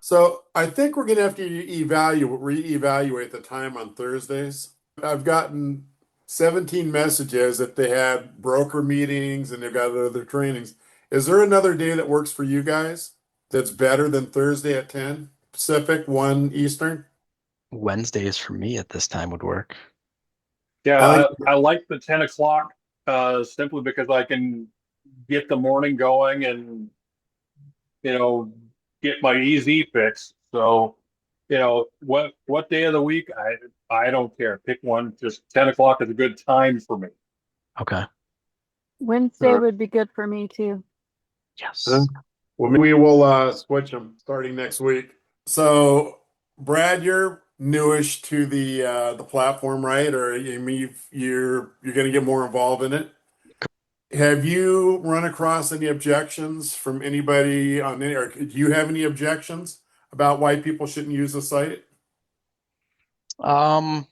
So I think we're gonna have to reevaluate the time on Thursdays. I've gotten 17 messages that they had broker meetings and they've got other trainings. Is there another day that works for you guys that's better than Thursday at 10 Pacific, 1 Eastern? Wednesdays for me at this time would work. I Yeah, like I like the 10 o'clock simply because I can get the morning going and, you know, get my easy fix. So, what day of the week? I don't care. Pick one. Just 10 o'clock is a good time for me. Okay. Wednesday would be good for me too. Yes. Well, we will switch them starting next week. So, Brad, you're newish to the platform, right? Or I mean, you're going to get more involved in it. Have you run across any objections from anybody on any, or do you have any objections about why people shouldn't use the site? Um,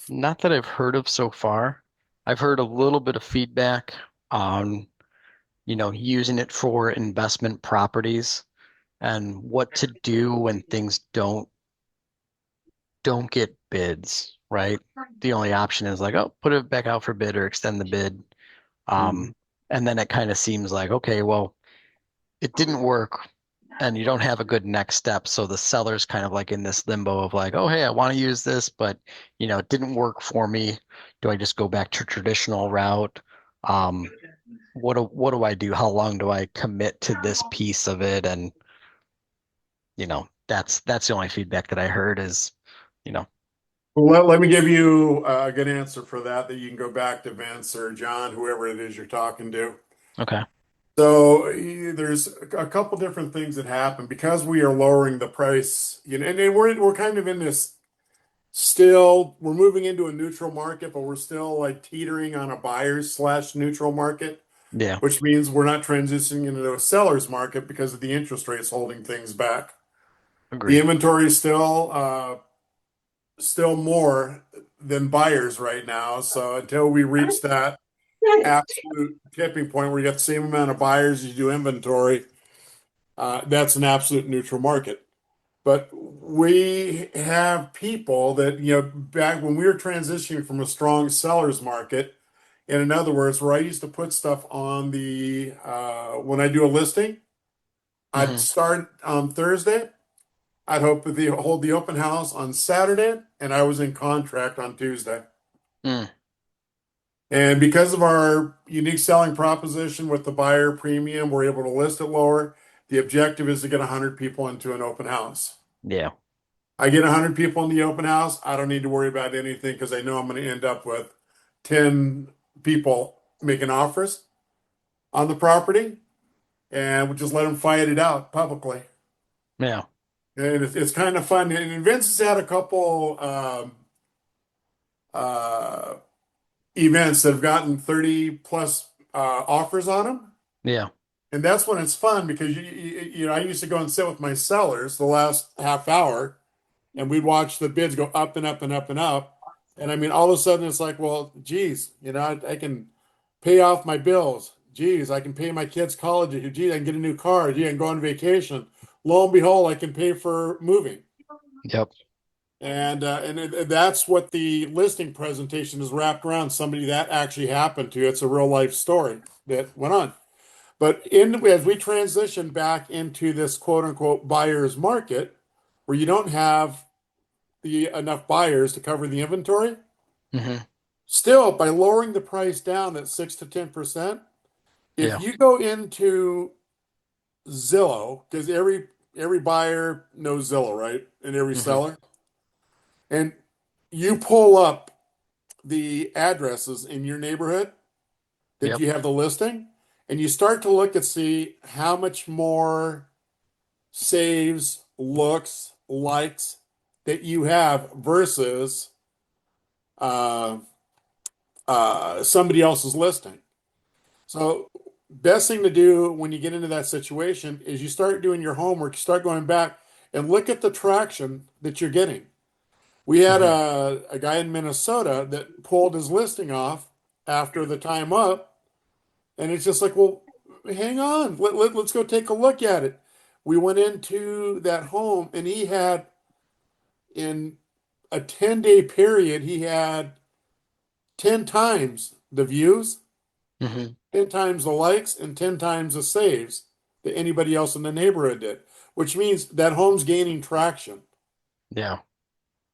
Not that I've heard of so far. I've heard a little bit of feedback on, using it for investment properties and what to do when things don't get bids, right? The only option is like, oh, put it back out for bid or extend the bid. Mhm. Um, and then it kind of seems like, okay, well, it didn't work and you don't have a good next step. So the seller's kind of like in this limbo of like, oh, hey, I want to use this, but it didn't work for me. Do I just go back to traditional route? Um, what do I do? How long do I commit to this piece of it? And that's the only feedback that I heard is, you know, Well, let me give you a good answer for that you can go back to Vince or John, whoever it is you're talking to. okay, So there's a couple different things that happen because we are lowering the price, and we're kind of in this still, we're moving into a neutral market, but we're still like teetering on a buyer's slash neutral market, yeah, which means we're not transitioning into a seller's market because of the interest rates holding things back. The agreed. inventory is still more than buyers right now. So until we reach that absolute tipping point where you have the same amount of buyers as you do inventory, that's an absolute neutral market. But we have people that, back when we were transitioning from a strong seller's market, and in other words, where I used to put stuff on when I do a listing, I'd Hmm. start on Thursday. I'd hold the open house on Saturday, and I was in contract on Tuesday. Mm, And because of our unique selling proposition with the buyer premium, we're able to list it lower. The objective is to get 100 people into an open house. yeah, I get 100 people in the open house. I don't need to worry about anything because I know I'm going to end up with 10 people making offers on the property, and we'll just let them fight it out publicly. yeah. And it's kind of fun. And Vince has had a couple uh, events that have gotten 30 plus offers on them. Yeah. And that's when it's fun because I used to go and sit with my sellers the last half hour and we'd watch the bids go up and up and up and up. And I mean, all of a sudden it's like, well, geez, I can pay off my bills. Geez, I can pay my kids' college. Geez, I can get a new car. Gee, I can go on vacation. Lo and behold, I can pay for moving. Yep. That's what the listing presentation is wrapped around. Somebody that actually happened to. It's a real life story that went on. But as we transition back into this quote unquote buyer's market, where you don't have the enough buyers to cover the inventory, Hmm. still by lowering the price down at 6 to 10%, if Yeah. you go into Zillow, because every buyer knows Zillow, right? And every Hmm. seller, and you pull up the addresses in your neighborhood that Yep. you have the listing, and you start to look and see how much more saves, looks, likes that you have versus uh, somebody else's listing. So, best thing to do when you get into that situation is you start doing your homework, start going back and look at the traction that you're getting. We had Hmm. a guy in Minnesota that pulled his listing off after the time up, and it's just like, well, hang on, let's go take a look at it. we went into that home and he had, in a 10-day period, he had 10 times the views, Hmm. 10 times the likes, and 10 times the saves that anybody else in the neighborhood did, which means that home's gaining traction. Yeah.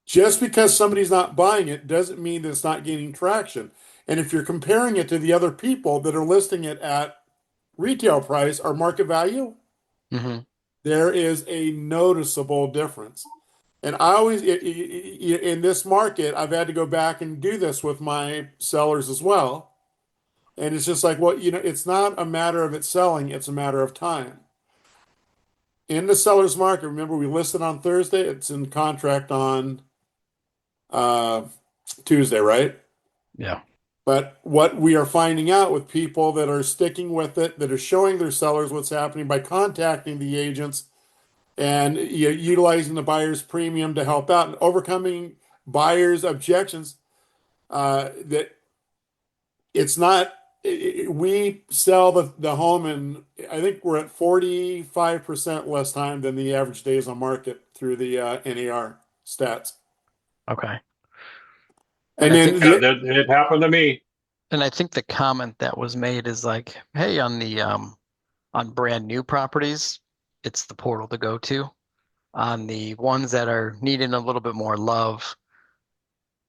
Just because somebody's not buying it doesn't mean that it's not gaining traction. And if you're comparing it to the other people that are listing it at retail price or market value, Hmm. there is a noticeable difference. And I always, in this market, I've had to go back and do this with my sellers as well. And it's just like, well, it's not a matter of it selling, it's a matter of time. In the seller's market, remember we listed on Thursday, it's in contract on uh, Tuesday, right? Yeah. But what we are finding out with people that are sticking with it, that are showing their sellers what's happening by contacting the agents and utilizing the buyer's premium to help out and overcoming buyers' objections, that it's not, we sell the home in, I think we're at 45% less time than the average days on market through the NAR stats. Okay. And And I then think Yeah, that it happened to me. the comment that was made is like, hey, on brand new properties, it's the portal to go to. On the ones that are needing a little bit more love,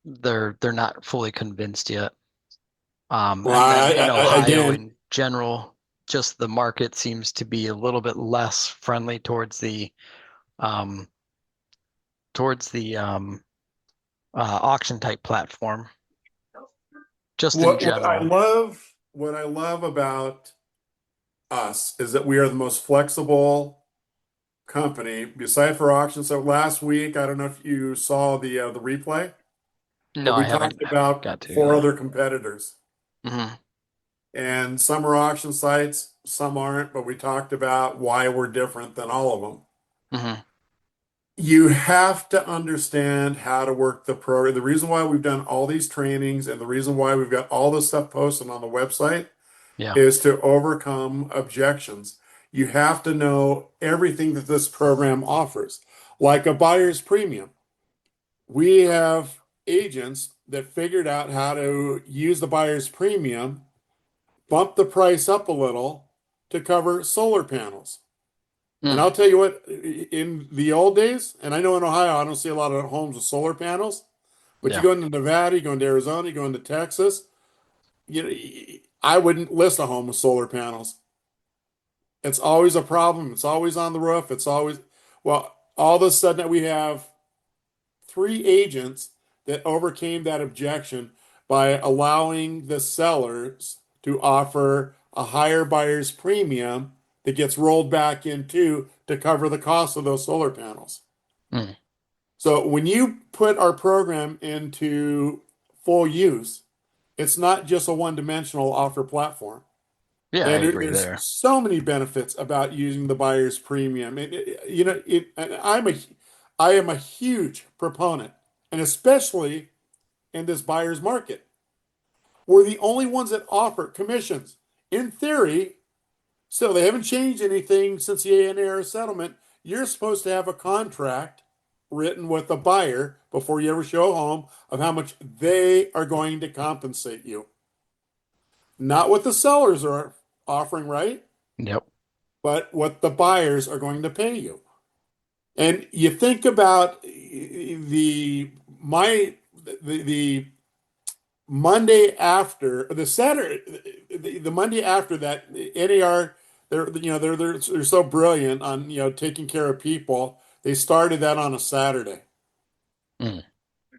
they're not fully convinced yet. well, And then in Ohio again, in general, just the market seems to be a little bit less friendly um towards the auction type platform, just in what I general. love, what I love about us is that we are the most flexible company beside for auctions. So last week, I don't know if you saw the replay, but No, we I haven't talked about got to. four other competitors. Hmm. And some are auction sites, some aren't, but we talked about why we're different than all of them. Hmm. You have to understand how to work the program. The reason why we've done all these trainings and the reason why we've got all this stuff posted on the website Yeah. is to overcome objections. You have to know everything that this program offers, like a buyer's premium. We have agents that figured out how to use the buyer's premium, bump the price up a little to cover solar panels. And Mm. I'll tell you what, in the old days, and I know in Ohio, I don't see a lot of homes with solar panels, but you Yeah. go into Nevada, you go into Arizona, you go into Texas, you know, I wouldn't list a home with solar panels. It's always a problem. It's always on the roof. It's always, well, all of a sudden we have three agents that overcame that objection by allowing the sellers to offer a higher buyer's premium that gets rolled back into to cover the cost of those solar panels. Mm. So when you put our program into full use, it's not just a one-dimensional offer platform. Yeah, I And agree there's there. so many benefits about using the buyer's premium. And I am a huge proponent, and especially in this buyer's market. We're the only ones that offer commissions. In theory, so they haven't changed anything since the ANR settlement. You're supposed to have a contract written with the buyer before you ever show a home of how much they are going to compensate you. Not what the sellers are offering, right? Yep. But what the buyers are going to pay you. And you think about the Monday after the Saturday, the Monday after that, NAR, they're so brilliant on taking care of people. They started that on a Saturday. Mm.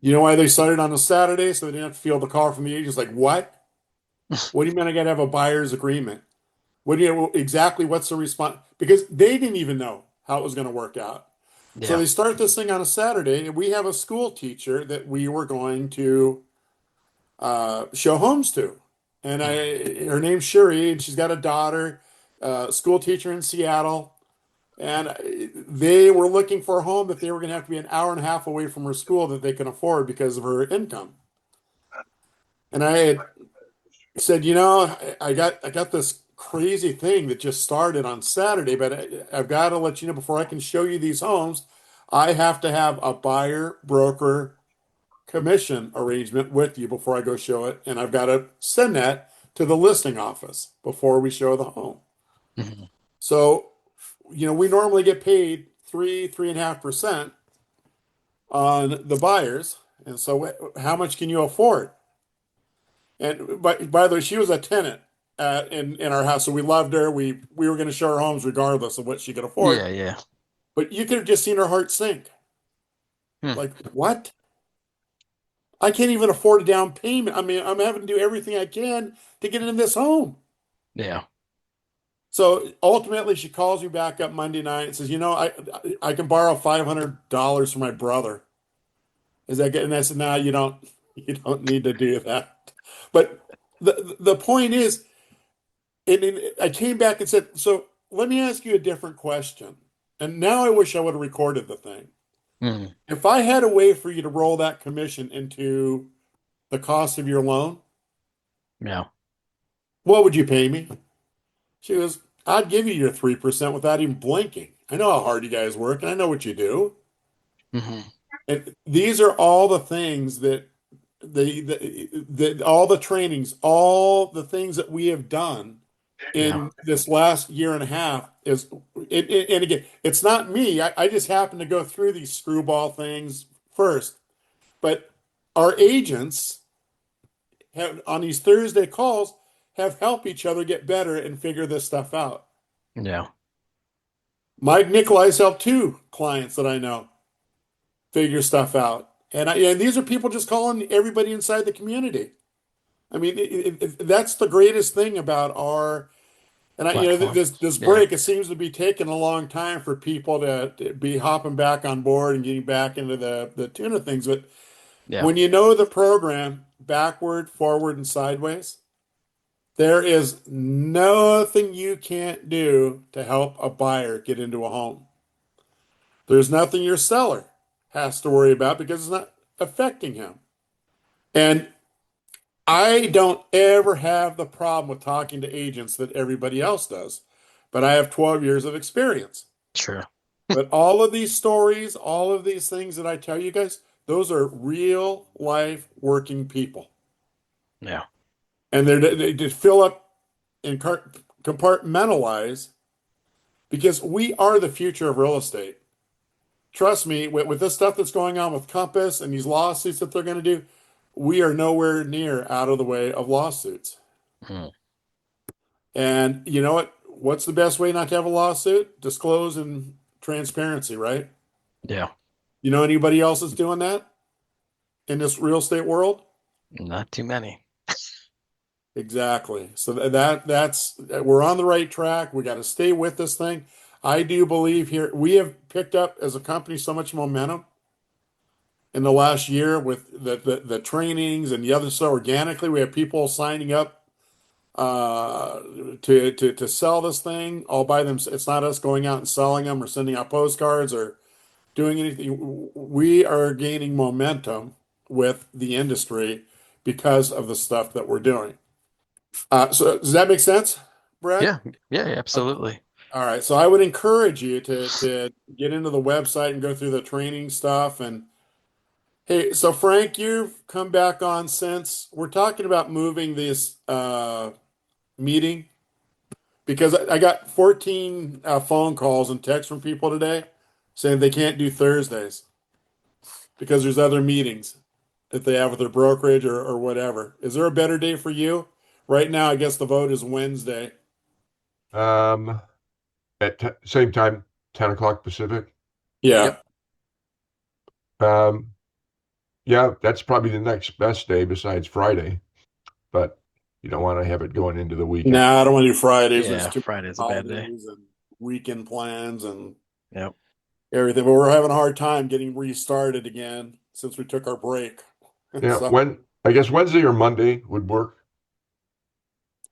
You know why they started on a Saturday? So they didn't have to feel the call from the agents like, what? What do you mean I got to have a buyer's agreement? What do you exactly what's the response? Because they didn't even know how it was going to work out. So Yeah. they start this thing on a Saturday, and we have a school teacher that we were going to show homes to. And her name's Shuri, and she's got a daughter, school teacher in Seattle. And they were looking for a home that they were going to have to be an hour and a half away from her school that they can afford because of her income. And I had said, I got this crazy thing that just started on Saturday, but I've got to let you know before I can show you these homes, I have to have a buyer broker commission arrangement with you before I go show it, and I've got to send that to the listing office before we show the home. Mhm. So, we normally get paid 3.5% on the buyers, and so how much can you afford? And by the way, she was a tenant in our house, so we loved her. We were going to show her homes regardless of what she could afford. Yeah, yeah. But you could have just seen her heart sink. Hmm. Like, what? I can't even afford a down payment. I mean, I'm having to do everything I can to get into this home. Yeah. So ultimately, she calls me back up Monday night and says, I can borrow $500 from my brother. Is that good? And I said, no, you don't need to do that. But the point is, and I came back and said, so let me ask you a different question. And now I wish I would have recorded the thing. Mhm. If I had a way for you to roll that commission into the cost of your loan, Yeah. what would you pay me? She goes, I'd give you your 3% without even blinking. I know how hard you guys work, and I know what you do. Hmm. And these are all the things that all the trainings, all the things that we have done Yeah. in this last year and a half and again, it's not me. I just happen to go through these screwball things first, but our agents have on these Thursday calls have helped each other get better and figure this stuff out. Yeah. Mike Nikolai's helped two clients that I know figure stuff out. And these are people just calling everybody inside the community. I mean, that's the greatest thing about our Platform. this Yeah. break. It seems to be taking a long time for people to be hopping back on board and getting back into the tune of things. But Yeah. when you know the program backward, forward, and sideways, there is nothing you can't do to help a buyer get into a home. There's nothing your seller has to worry about because it's not affecting him. And I don't ever have the problem with talking to agents that everybody else does, but I have 12 years of experience. True. But all of these stories, all of these things that I tell you guys, those are real life working people. Yeah. And they just fill up and compartmentalize because we are the future of real estate. Trust me, with this stuff that's going on with Compass and these lawsuits that they're going to do, we are nowhere near out of the way of lawsuits. Mhm. And you know what? What's the best way not to have a lawsuit? Disclose and transparency, right? Yeah. You know anybody else that's doing that in this real estate world? Not too many. Exactly. So that's we're on the right track. We got to stay with this thing. I do believe here we have picked up as a company so much momentum in the last year with the trainings and the other stuff organically. We have people signing up uh, to sell this thing all by them. It's not us going out and selling them or sending out postcards or doing anything. We are gaining momentum with the industry because of the stuff that we're doing. So does that make sense, Brad? Yeah. Yeah. Absolutely. All right. So I would encourage you to get into the website and go through the training stuff. And hey, so Frank, you've come back on since we're talking about moving this meeting because I got 14 phone calls and texts from people today saying they can't do Thursdays because there's other meetings that they have with their brokerage or whatever. Is there a better day for you? Right now, I guess the vote is Wednesday. Um, at same time, 10 o'clock Pacific. Yeah. Yep. Um, yeah, that's probably the next best day besides Friday, but you don't want to have it going into the weekend. No, I don't want to do Fridays. There's Yeah. too many Friday's a bad day. holidays and weekend plans and Yep. everything. But we're having a hard time getting restarted again since we took our break. Yeah, So, I guess Wednesday or Monday would work.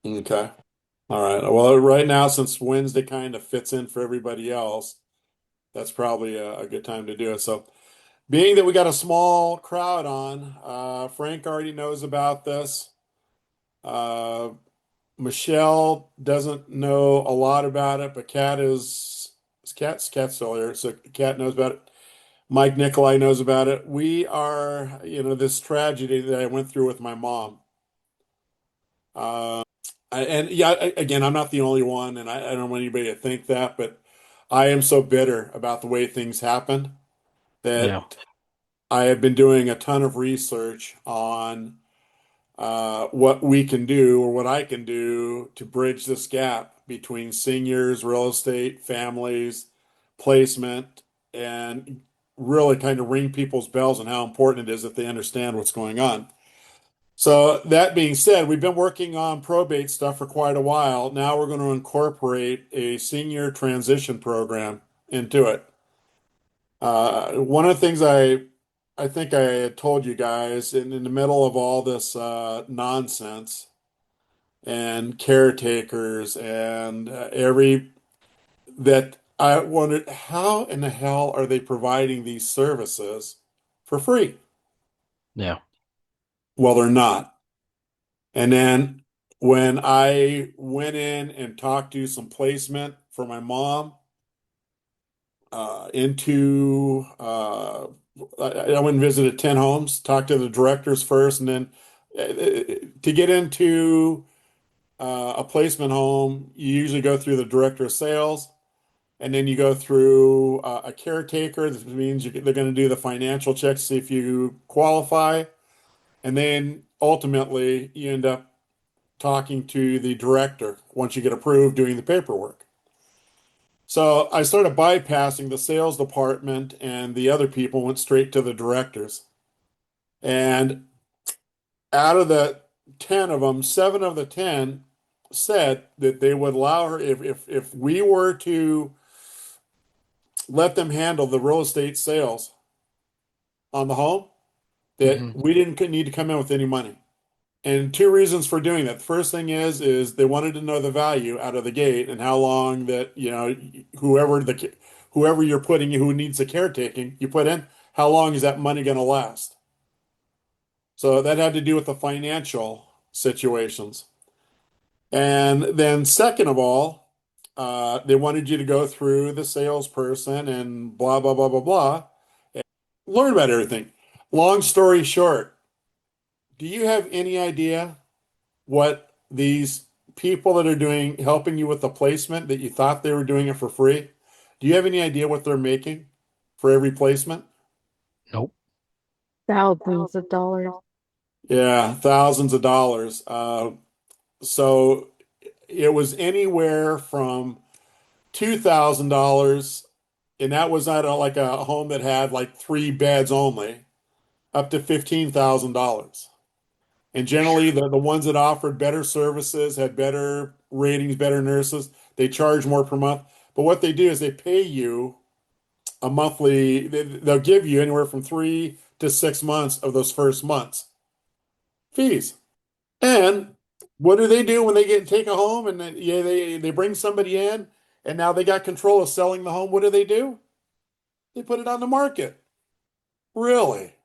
okay. All right. Well, right now, since Wednesday kind of fits in for everybody else, that's probably a good time to do it. So, being that we got a small crowd on, Frank already knows about this. Uh, Michelle doesn't know a lot about it, but Cat's still here, so Cat knows about it. Mike Nikolai knows about it. We are, this tragedy that I went through with my mom. And yeah, again, I'm not the only one, and I don't want anybody to think that, but I am so bitter about the way things happened Yeah. that I have been doing a ton of research on what we can do or what I can do to bridge this gap between seniors, real estate, families, placement, and really kind of ring people's bells on how important it is that they understand what's going on. So that being said, we've been working on probate stuff for quite a while. Now we're going to incorporate a senior transition program into it. One of the things I think I had told you guys in the middle of all this nonsense and caretakers and every that I wondered how in the hell are they providing these services for free? Yeah. Well, they're not. And then when I went in and talked to some placement for my mom, into I went and visited 10 homes, talked to the directors first, and then to get into a placement home, you usually go through the director of sales, and then you go through a caretaker. This means they're going to do the financial checks, see if you qualify, and then ultimately you end up talking to the director once you get approved doing the paperwork. So I started bypassing the sales department and the other people, went straight to the directors. And out of the 10 of them, 7 of the 10 said that they would allow her if we were to let them handle the real estate sales on the home, that Mhm. we didn't need to come in with any money. And two reasons for doing that. The first thing is they wanted to know the value out of the gate and how long that, whoever you're putting who needs the caretaking, you put in, how long is that money going to last? So that had to do with the financial situations. And then second of all, they wanted you to go through the salesperson and blah, blah, blah, blah, blah, and learn about everything. Long story short, do you have any idea what these people that are doing helping you with the placement that you thought they were doing it for free? Do you have any idea what they're making for every placement? Nope. Thousands of dollars. Yeah, thousands of dollars. So it was anywhere from $2,000, and that was not like a home that had like 3 beds only, up to $15,000. And generally, the ones that offered better services, had better ratings, better nurses, they charge more per month. But what they do is they pay you a monthly, they'll give you anywhere from 3 to 6 months of those first months fees. And what do they do when they take a home and then, yeah, they bring somebody in and now they got control of selling the home? What do? They put it on the market. Really?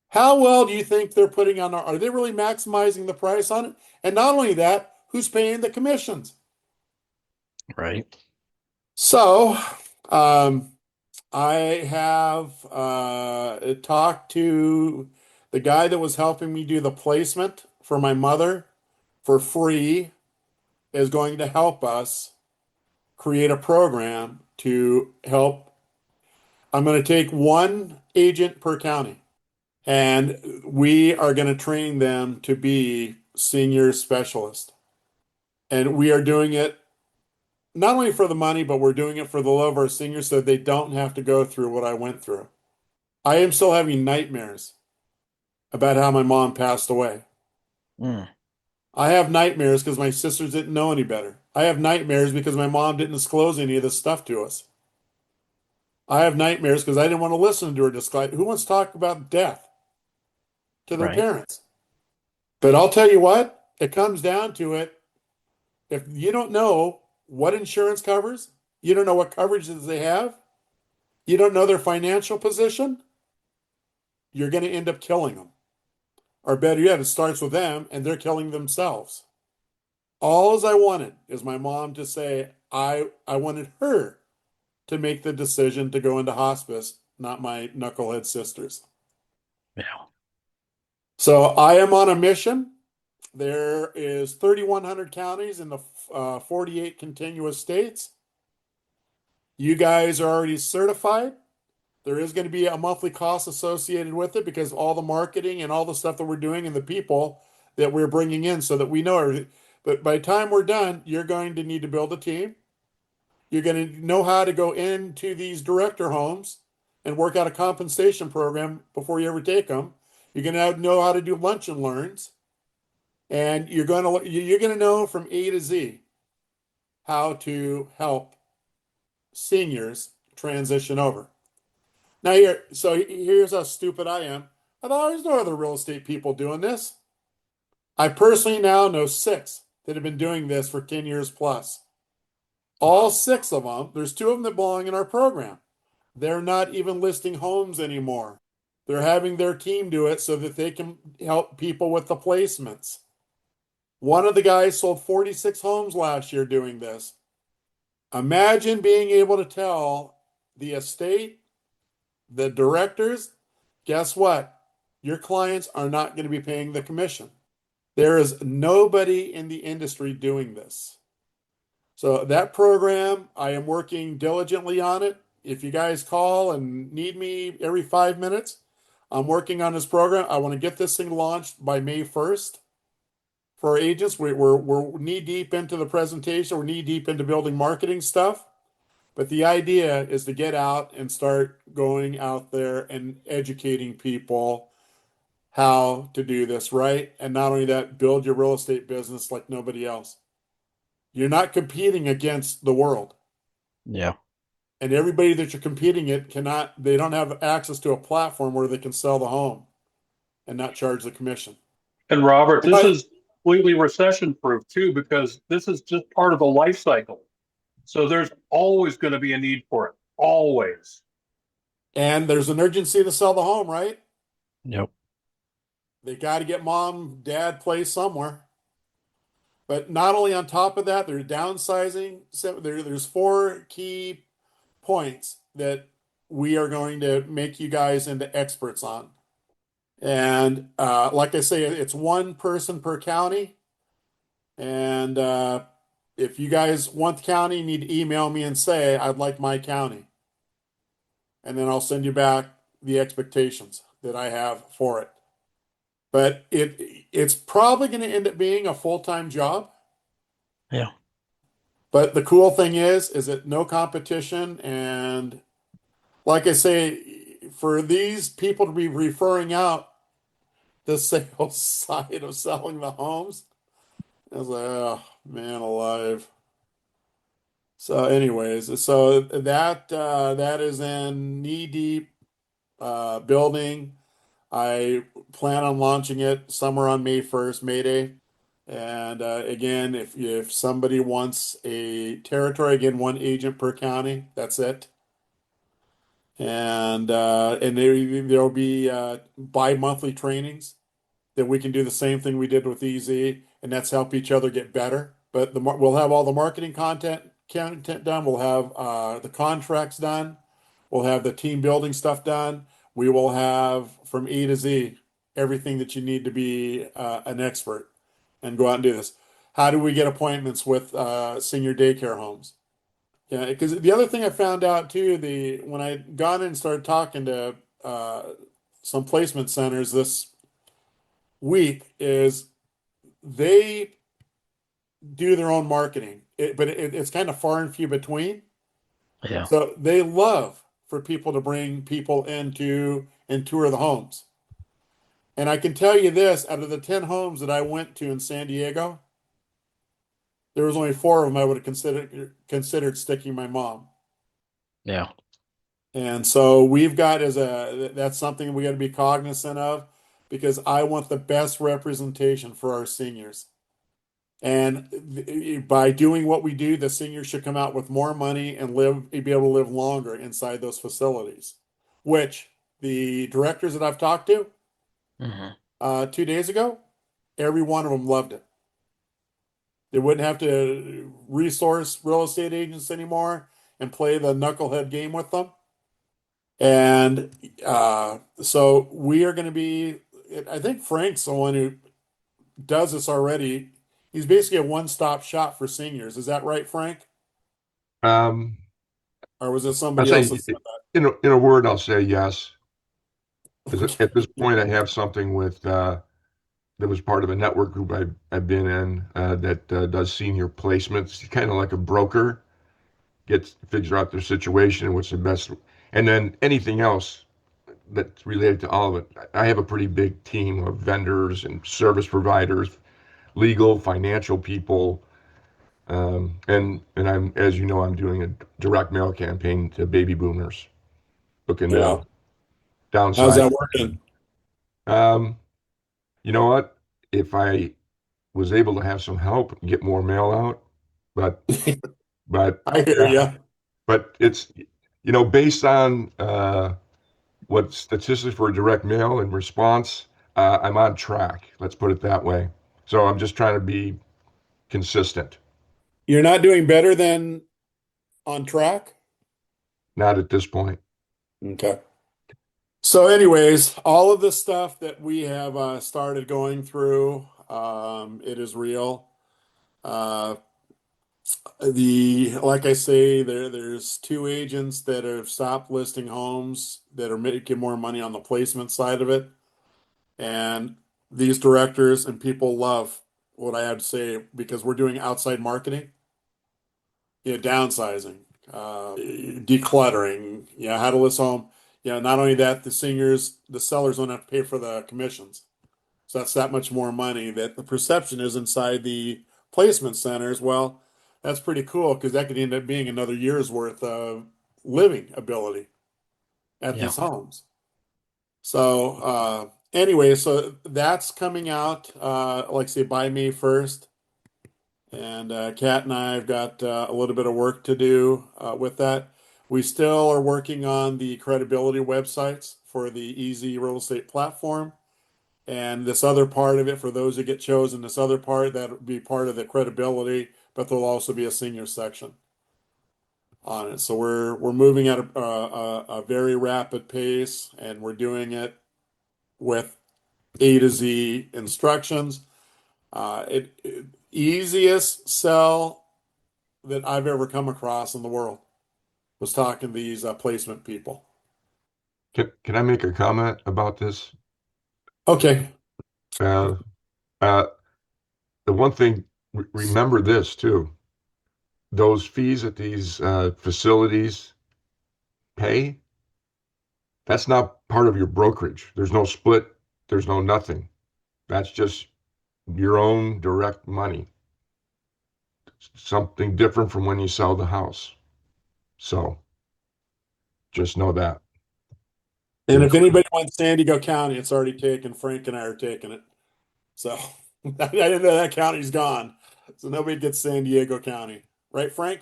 How well do you think they're putting on? Are they really maximizing the price on it? And not only that, who's paying the commissions? Right. So, um, I have talked to the guy that was helping me do the placement for my mother for free, is going to help us create a program to help. I'm going to take one agent per county. And we are going to train them to be senior specialists. And we are doing it not only for the money, but we're doing it for the love of our seniors so they don't have to go through what I went through. I am still having nightmares about how my mom passed away. Mm. I have nightmares because my sisters didn't know any better. I have nightmares because my mom didn't disclose any of this stuff to us. I have nightmares because I didn't want to listen to her disclose. Who wants to talk about death to their Right. parents? But I'll tell you what, it comes down to it. If you don't know what insurance covers, you don't know what coverages they have, you don't know their financial position, you're going to end up killing them. Or better yet, it starts with them and they're killing themselves. All I wanted is my mom to say I wanted her to make the decision to go into hospice, not my knucklehead sisters. Yeah. So I am on a mission. There is 3,100 counties in the 48 continuous states. You guys are already certified. There is going to be a monthly cost associated with it because of all the marketing and all the stuff that we're doing and the people that we're bringing in so that we know everything. But by the time we're done, you're going to need to build a team. You're going to know how to go into these director homes and work out a compensation program before you ever take them. You're going to know how to do lunch and learns, and you're going to know from A to Z how to help seniors transition over. Now here's how stupid I am. I thought there's no other real estate people doing this. I personally now know 6 that have been doing this for 10 years plus. All 6 of them, there's 2 of them that belong in our program. They're not even listing homes anymore. They're having their team do it so that they can help people with the placements. One of the guys sold 46 homes last year doing this. Imagine being able to tell the estate, the directors, guess what? Your clients are not going to be paying the commission. There is nobody in the industry doing this. So that program, I am working diligently on it. If you guys call and need me every 5 minutes, I'm working on this program. I want to get this thing launched by May 1st. For our agents, we're knee deep into the presentation. We're knee deep into building marketing stuff. But the idea is to get out and start going out there and educating people how to do this right. And not only that, build your real estate business like nobody else. You're not competing against the world. Yeah. And everybody that you're competing at they don't have access to a platform where they can sell the home and not charge the commission. And Robert, this Right. is completely recession proof too, because this is just part of the life cycle. So there's always going to be a need for it. Always. And there's an urgency to sell the home, right? Yep. They got to get mom, dad placed somewhere. But not only on top of that, they're downsizing. So there's 4 key points that we are going to make you guys into experts on. And like I say, it's 1 person per county. And if you guys want the county, you need to email me and say, I'd like my county. And then I'll send you back the expectations that I have for it. But it's probably going to end up being a full-time job. Yeah. But the cool thing is that no competition. And like I say, for these people to be referring out the sales side of selling the homes, I was like, oh man, alive. So, anyways, so that is in knee deep building. I plan on launching it somewhere on May 1st, May Day. And again, if somebody wants a territory, again, 1 agent per county, that's it. And there'll be bi-monthly trainings that we can do the same thing we did with EZ, and that's help each other get better. But we'll have all the marketing content done. We'll have the contracts done. We'll have the team building stuff done. We will have from A to Z everything that you need to be an expert and go out and do this. How do we get appointments with senior daycare homes? Yeah, because the other thing I found out too, when I got in and started talking to some placement centers this week, is they do their own marketing, but it's kind of far and few between. Yeah. So they love for people to bring people into and tour the homes. And I can tell you this, out of the 10 homes that I went to in San Diego, there was only 4 of them I would have considered sticking my mom. Yeah. And so we've got that's something we got to be cognizant of, because I want the best representation for our seniors. And by doing what we do, the seniors should come out with more money and be able to live longer inside those facilities, which the directors that I've talked to Hmm. 2 days ago, every one of them loved it. They wouldn't have to resource real estate agents anymore and play the knucklehead game with them. And so we are going to be, I think Frank's the one who does this already. He's basically a one-stop shop for seniors. Is that right, Frank? Um, Or was it I somebody else say that said that? in a word, I'll say yes. 'Cause at this point, I have something with that was part of a network group I've been in that does senior placements, kind of like a broker, figure out their situation and what's the best, and then anything else that's related to all of it. I have a pretty big team of vendors and service providers, legal, financial people, and I'm, as you know, I'm doing a direct mail campaign to baby boomers looking Yeah. to How's downsize. that working? Um, you know what? If I was able to have some help and get more mail out, but but I hear yeah, you. but it's based on what statistics for direct mail and response, I'm on track. Let's put it that way. So I'm just trying to be consistent. You're not doing better than on track? Not at this point. Okay. So, anyways, all of the stuff that we have started going through, it is real. Uh, like I say, there's two agents that have stopped listing homes that are making more money on the placement side of it, and these directors and people love what I have to say because we're doing outside marketing, downsizing, decluttering, how to list home. Not only that, the sellers don't have to pay for the commissions. So that's that much more money that the perception is inside the placement centers. Well, that's pretty cool because that could end up being another year's worth of living ability at Yeah. these homes. So, anyway, so that's coming out, like I say, by May 1st. And Kat and I have got a little bit of work to do with that. We still are working on the credibility websites for the Easy Real Estate platform. And this other part of it, for those who get chosen, this other part that would be part of the credibility, but there'll also be a senior section on it. So we're moving at a very rapid pace, and we're doing it with A to Z instructions. Easiest sell that I've ever come across in the world was talking to these placement people. Can I make a comment about this? Okay. Uh, uh, the one thing, remember this too. Those fees that these facilities pay, that's not part of your brokerage. There's no split. There's no nothing. That's just your own direct money. Something different from when you sell the house. So just know that. And if anybody wants San Diego County, it's already taken. Frank and I are taking it. So I didn't know that county's gone. So nobody gets San Diego County. Right, Frank?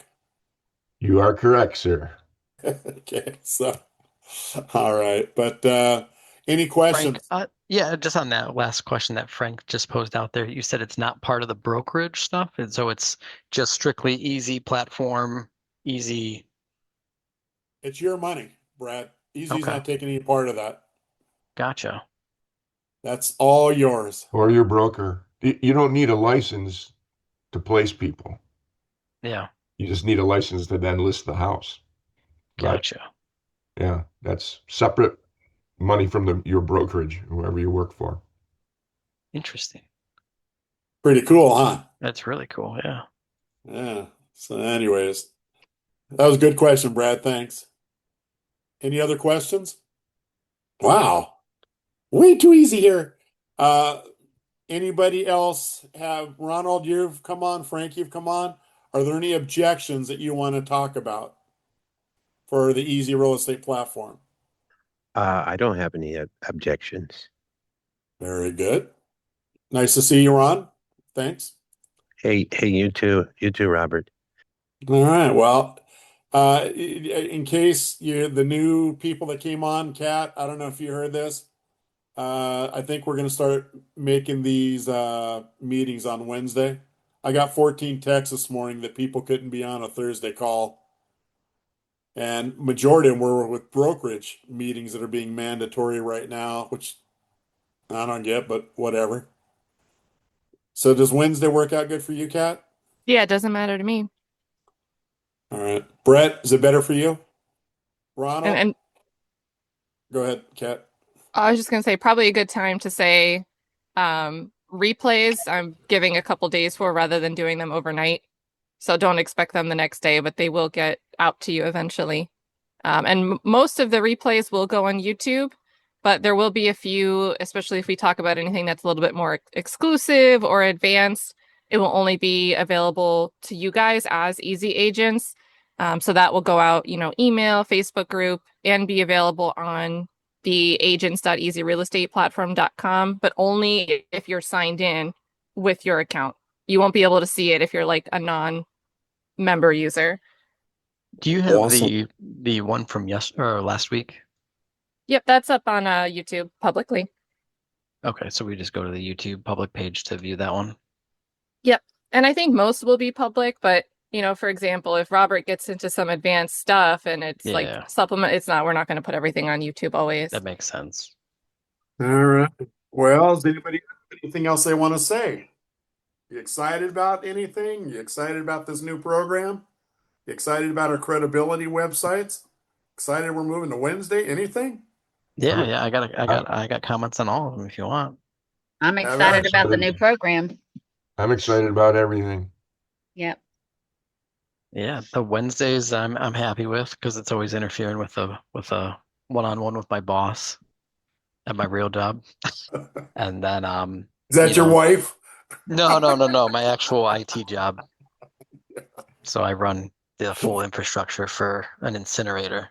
You are correct, sir. Okay. So, all right. But any Frank, questions? yeah, just on that last question that Frank just posed out there, you said it's not part of the brokerage stuff, and so it's just strictly easy platform, easy. It's your money, Brad. Easy's Okay, not taking any part of that. gotcha. That's all yours. Or your broker. You don't need a license to place people. Yeah, You just need a license to then list the house. But gotcha. yeah, that's separate money from your brokerage, whoever you work for. Interesting. Pretty cool, huh? That's really cool. Yeah. Yeah. So, anyways, that was a good question, Brad. Thanks. Any other questions? Wow. Way too easy here. Uh, Anybody else have Ronald, you've come on, Frank, you've come on. Are there any objections that you want to talk about for the Easy Real Estate platform? I don't have any objections. Very good. Nice to see you, Ron. Thanks. Hey, you too, Robert. All right. Well, in case the new people that came on, Kat, I don't know if you heard this. I think we're going to start making these meetings on Wednesday. I got 14 texts this morning that people couldn't be on a Thursday call. And majority of them were with brokerage meetings that are being mandatory right now, which I don't get, but whatever. So does Wednesday work out good for you, Kat? Yeah, it doesn't matter to me. All right. Brett, is it better for you? And Ronald? and Go ahead, Kat. I was just gonna say probably a good time to say replays I'm giving a couple days for rather than doing them overnight. So don't expect them the next day, but they will get out to you eventually. And most of the replays will go on YouTube, but there will be a few, especially if we talk about anything that's a little bit more exclusive or advanced. It will only be available to you guys as easy agents. So that will go out, email, Facebook group, and be available on the agents.easyrealestateplatform.com, but only if you're signed in with your account. You won't be able to see it if you're like a non-member user. Do you have Awesome. the one from or last week? Yep, that's up on YouTube publicly. Okay, so we just go to the YouTube public page to view that one. Yep. And I think most will be public, but for example, if Robert gets into some advanced stuff and it's like Yeah, supplement, we're not going to put everything on YouTube always. that makes sense. All right. Well, does anybody have anything else they want to say? You excited about anything? You excited about this new program? You excited about our credibility websites? Excited we're moving to Wednesday? Anything? Yeah, I'm- yeah, I got comments on all of them if you want. I'm Yeah, excited that's about the excited. new program. I'm excited about everything. Yep. Yeah, the Wednesdays I'm happy with because it's always interfering with a one-on-one with my boss at my real job. And then Is that your wife? no, my actual IT job. So I run the full infrastructure for an incinerator.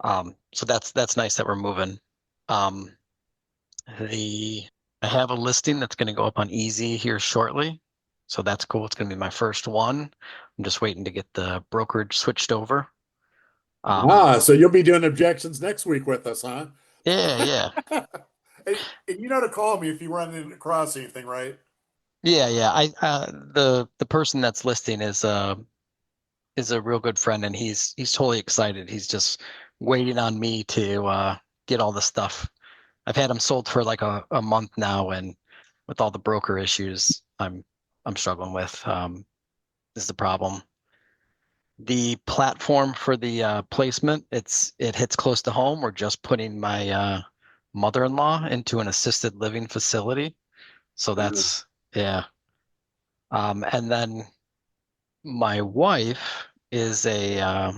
So that's nice that we're moving. Um, I have a listing that's going to go up on Easy here shortly. So that's cool. It's going to be my first one. I'm just waiting to get the brokerage switched over. So you'll be doing objections next week with us, huh? Yeah. And you know to call me if you run across anything, right? Yeah. The person that's listing is a real good friend, and he's totally excited. He's just waiting on me to get all the stuff. I've had him sold for like a month now, and with all the broker issues I'm struggling with, is the problem. The platform for the placement, it hits close to home. We're just putting my mother-in-law into an assisted living facility. So that's yeah. And then my wife is a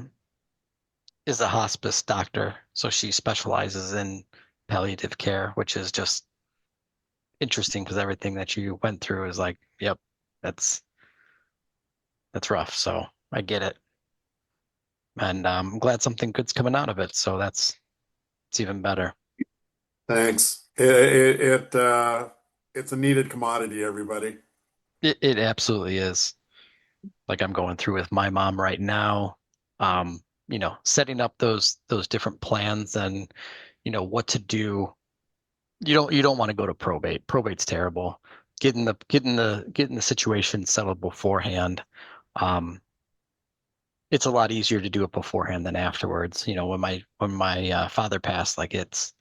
hospice doctor, so she specializes in palliative care, which is just interesting because everything that you went through is like, yep, that's rough. So I get it, and I'm glad something good's coming out of it. So it's even better. Thanks. It's a needed commodity, everybody. It absolutely is. Like I'm going through with my mom right now. Setting up those different plans and what to do. You don't want to go to probate. Probate's terrible. Getting the situation settled beforehand. It's a lot easier to do it beforehand than afterwards. When my father passed, like it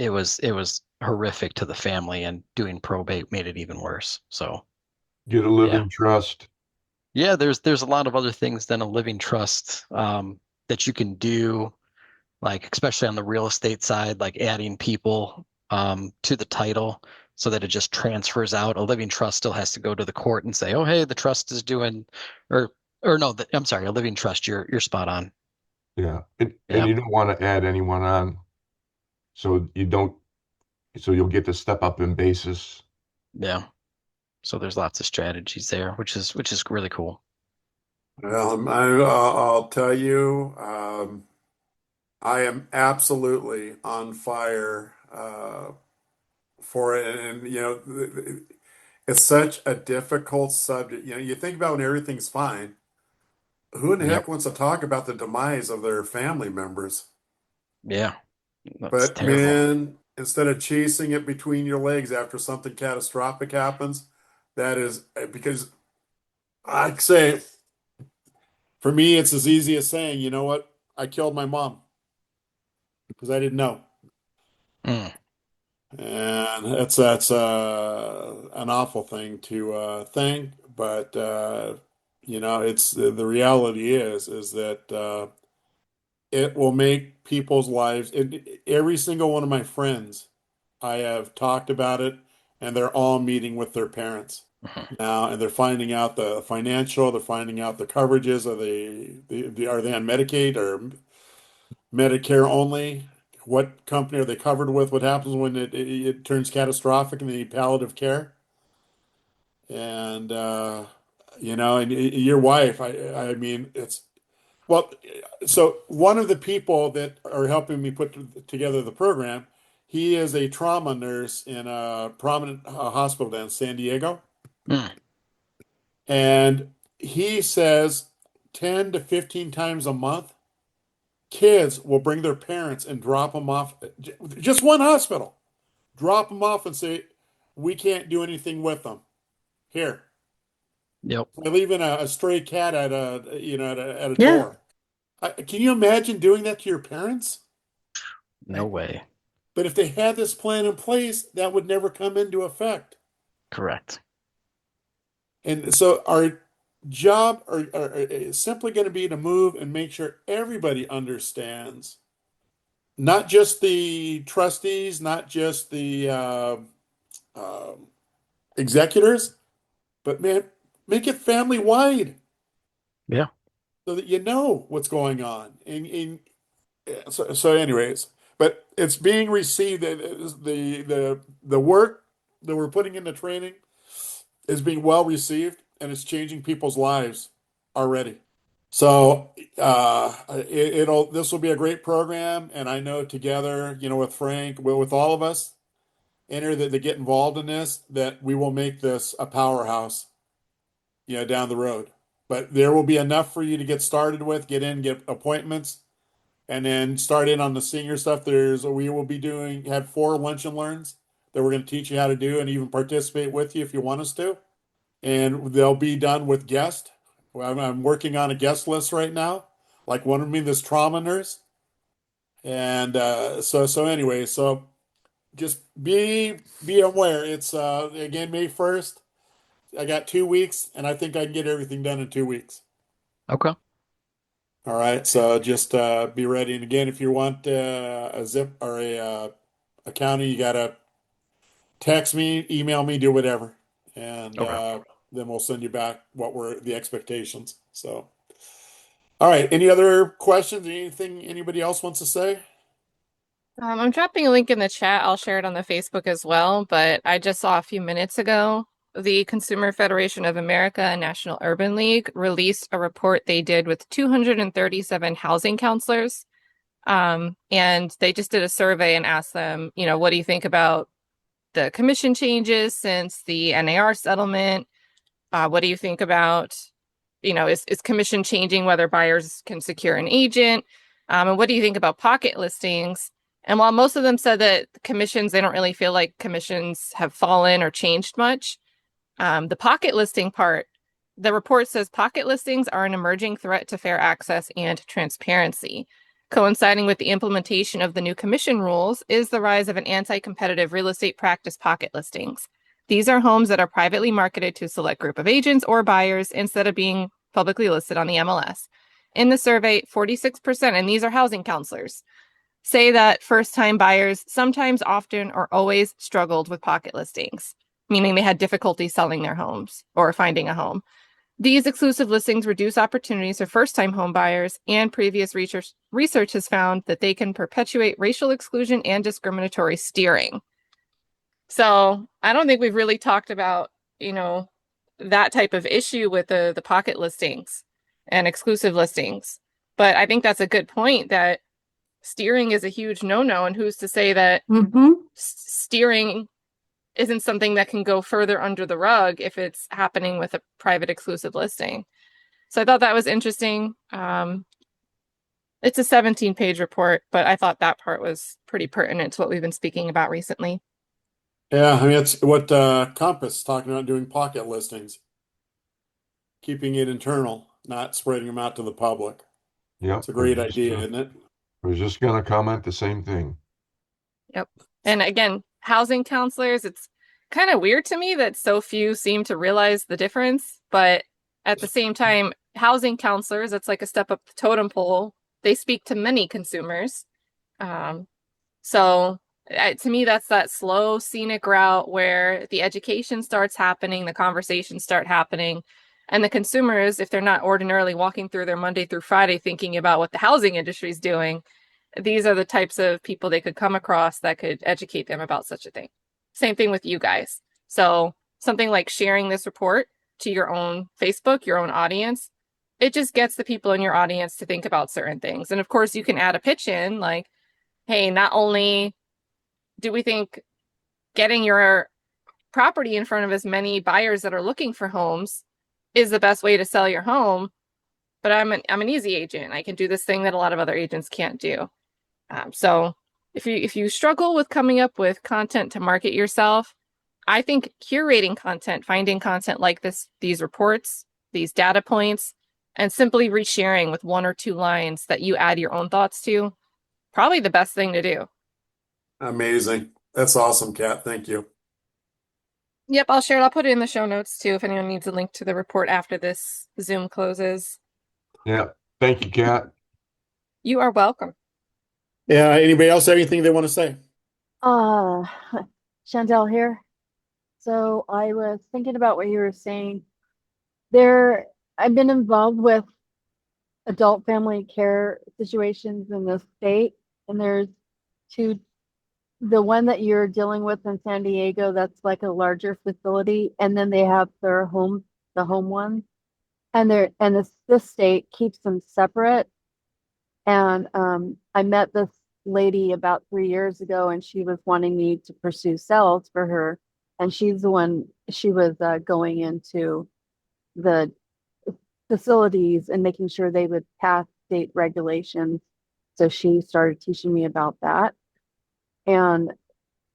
was horrific to the family, and doing probate made it even worse. So Get a living trust. yeah, there's a lot of other things than a living trust that you can do, like especially on the real estate side, like adding people to the title so that it just transfers out. A living trust still has to go to the court and say, oh, hey, the trust is doing, or no, I'm sorry, a living trust. You're spot on. Yeah. And Yeah. you don't want to add anyone on. So you'll get the step up in basis. Yeah. So there's lots of strategies there, which is really cool. Well, I'll tell you, I am absolutely on fire for it, and it's such a difficult subject. You think about when everything's fine. Who in the Yep. heck wants to talk about the demise of their family members? Yeah. That's But terrible. man, instead of chasing it between your legs after something catastrophic happens, that is because I'd say for me, it's as easy as saying, you know what? I killed my mom because I didn't know. Mm, And that's an awful thing to think, but it's the reality is that it will make people's lives. Every single one of my friends, I have talked about it, and they're all meeting with their parents mhm. now, and they're finding out the financial, they're finding out the coverages. Are they on Medicaid or Medicare only? What company are they covered with? What happens when it turns catastrophic and they need palliative care? And and your wife, I mean, it's well, so one of the people that are helping me put together the program, he is a trauma nurse in a prominent hospital down in San Diego, Mm, and he says 10 to 15 times a month, kids will bring their parents and drop them off, just one hospital, drop them off and say, we can't do anything with them. Here, yep. they're leaving a stray cat at a Yeah. door. Can you imagine doing that to your parents? No way. But if they had this plan in place, that would never come into effect. Correct. And so our job is simply going to be to move and make sure everybody understands, not just the trustees, not just the um executors, but man, make it family wide Yeah. so that you know what's going on. And so anyways, but it's being received. The work that we're putting into training is being well received, and it's changing people's lives already. So it'll this will be a great program, and I know together, with Frank, with all of us that get involved in this, that we will make this a powerhouse, down the road. But there will be enough for you to get started with, get in, get appointments, and then start in on the senior stuff. We will be had 4 lunch and learns that we're going to teach you how to do and even participate with you if you want us to. And they'll be done with guest. Well, I'm working on a guest list right now, like one of me, this trauma nurse. And so just be aware. It's again May 1st. I got 2 weeks, and I think I can get everything done in 2 weeks. Okay. All right, so just be ready. And again, if you want a zip or a county, you gotta text me, email me, do whatever, and Okay. then we'll send you back what were the expectations. So, all right. Any other questions? Anything anybody else wants to say? I'm dropping a link in the chat. I'll share it on the Facebook as well. But I just saw a few minutes ago the Consumer Federation of America and National Urban League released a report they did with 237 housing counselors. And they just did a survey and asked them, what do you think about the commission changes since the NAR settlement? What do you think about, is commission changing whether buyers can secure an agent? And what do you think about pocket listings? And while most of them said that commissions, they don't really feel like commissions have fallen or changed much, the pocket listing part, the report says pocket listings are an emerging threat to fair access and transparency. Coinciding with the implementation of the new commission rules is the rise of an anti-competitive real estate practice pocket listings. These are homes that are privately marketed to a select group of agents or buyers instead of being publicly listed on the MLS. In the survey, 46%, and these are housing counselors, say that first-time buyers sometimes, often, or always struggled with pocket listings, meaning they had difficulty selling their homes or finding a home. These exclusive listings reduce opportunities for first-time home buyers, and previous research has found that they can perpetuate racial exclusion and discriminatory steering. So I don't think we've really talked about, that type of issue with the pocket listings and exclusive listings. But I think that's a good point that steering is a huge no-no, and who's to say that steering isn't something that can go further under the rug if it's happening with a private exclusive listing. So I thought that was interesting. It's a 17-page report, but I thought that part was pretty pertinent to what we've been speaking about recently. Yeah, I mean it's what Compass is talking about doing pocket listings. keeping it internal, not spreading them out to the public. Yep. It's a great idea, isn't it? I was just going to comment the same thing. Yep. And again, housing counselors, it's kind of weird to me that so few seem to realize the difference. But at the same time, housing counselors, it's like a step up the totem pole. They speak to many consumers. So to me, that's that slow, scenic route where the education starts happening, the conversations start happening, and the consumers, if they're not ordinarily walking through their Monday through Friday thinking about what the housing industry is doing, these are the types of people they could come across that could educate them about such a thing. Same thing with you guys. So something like sharing this report to your own Facebook, your own audience, it just gets the people in your audience to think about certain things. And of course, you can add a pitch in like, hey, not only do we think getting your property in front of as many buyers that are looking for homes is the best way to sell your home, but I'm an easy agent. I can do this thing that a lot of other agents can't do. So if you struggle with coming up with content to market yourself, I think curating content, finding content like these reports, these data points, and simply resharing with 1 or 2 lines that you add your own thoughts to, probably the best thing to do. Amazing. That's awesome, Kat. Thank you. Yep, I'll share it. I'll put it in the show notes too if anyone needs a link to the report after this Zoom closes. Yeah. Thank you, Kat. You are welcome. Yeah. Anybody else have anything they want to say? Chantel here. So I was thinking about what you were saying. I've been involved with adult family care situations in the state, and there's 2. The one that you're dealing with in San Diego, that's like a larger facility, and then they have the home one, and this state keeps them separate. And I met this lady about 3 years ago, and she was wanting me to pursue sales for her, and she's the one. She was going into the facilities and making sure they would pass state regulations. So she started teaching me about that, and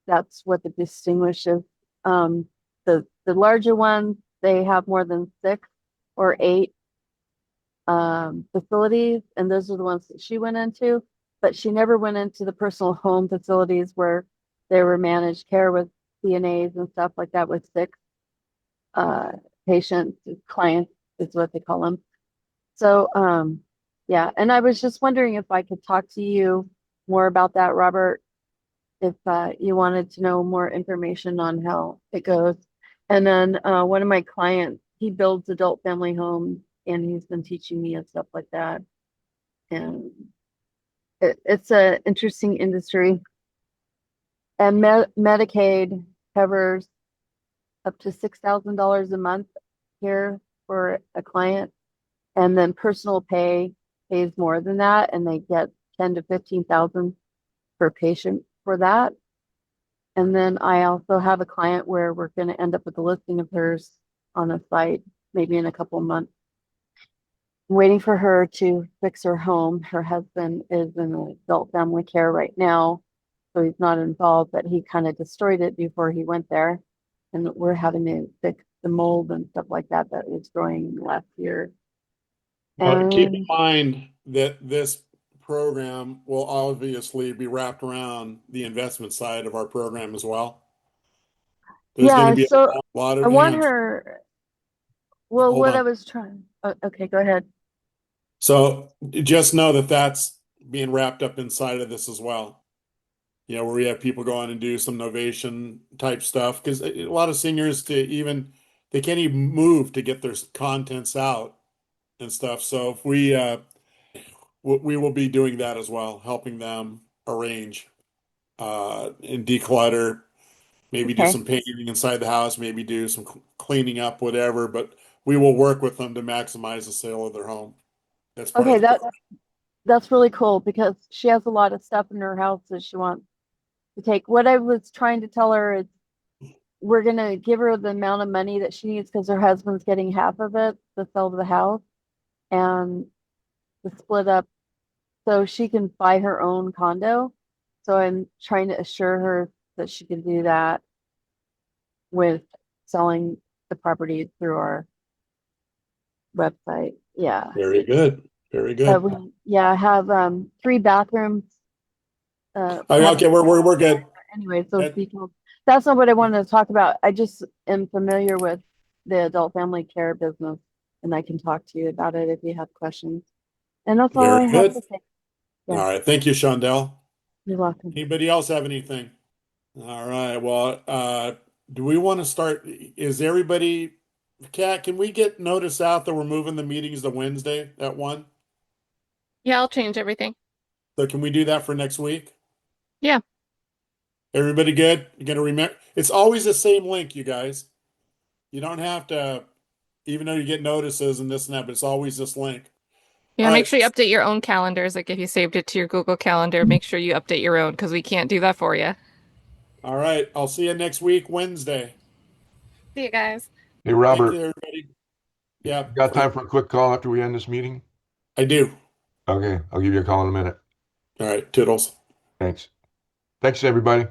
that's what the distinguishes. The larger ones, they have more than 6 or 8 facilities, and those are the ones that she went into. But she never went into the personal home facilities where there were managed care with CNAs and stuff like that with 6 patients, clients is what they call them. So yeah, and I was just wondering if I could talk to you more about that, Robert, if you wanted to know more information on how it goes. And then one of my clients, he builds adult family homes, and he's been teaching me and stuff like that. And it's an interesting industry. And Medicaid covers up to $6,000 a month here for a client. And then personal pay pays more than that, and they get 10 to 15,000 per patient for that. And then I also have a client where we're going to end up with a listing of hers on a site, maybe in a couple of months. I'm waiting for her to fix her home. Her husband is in adult family care right now, so he's not involved, but he kind of destroyed it before he went there. And we're having to fix the mold and stuff like that was growing last year. But keep in mind that this program will obviously be wrapped around the investment side of our program as well. There's going to be so a lot of I want hands. her. Well, Hold what on. I was trying. Okay, go ahead. So just know that that's being wrapped up inside of this as well. You know, where we have people go on and do some novation type stuff, because a lot of seniors they can't even move to get their contents out and stuff. So if we will be doing that as well, helping them arrange and declutter, maybe do Okay. some painting inside the house, maybe do some cleaning up, whatever. But we will work with them to maximize the sale of their home. That's part Okay, of the program. that's really cool because she has a lot of stuff in her house that she wants to take. What I was trying to tell her is we're gonna give her the amount of money that she needs because her husband's getting half of it to sell the house and to split up so she can buy her own condo. So I'm trying to assure her that she can do that with selling the property through our website. Yeah. Very good. Very But good. I have 3 bathrooms. Okay, we're good. Anyway, those That- details. That's not what I wanted to talk about. I just am familiar with the adult family care business, and I can talk to you about it if you have questions. And that's all I Very have good. to say. All Yeah. right. Thank you, Shondell. You're welcome. Anybody else have anything? All right. Well, do we want to start? Is everybody, Kat, can we get notice out that we're moving the meetings to Wednesday at 1? Yeah, I'll change everything. So can we do that for next week? Yeah. Everybody good? You're gonna remember, it's always the same link, you guys. You don't have to, even though you get notices and this and that, but it's always this link. Yeah, All make right. sure you update your own calendars. Like if you saved it to your Google Calendar, make sure you update your own because we can't do that for you. All right. I'll see you next week, Wednesday. See you guys. Hey, Thank Robert, you, everybody. Yeah, got time for a quick call after we end this meeting? I do. Okay, I'll give you a call in a minute. All right. Toodles. Thanks. Thanks, everybody.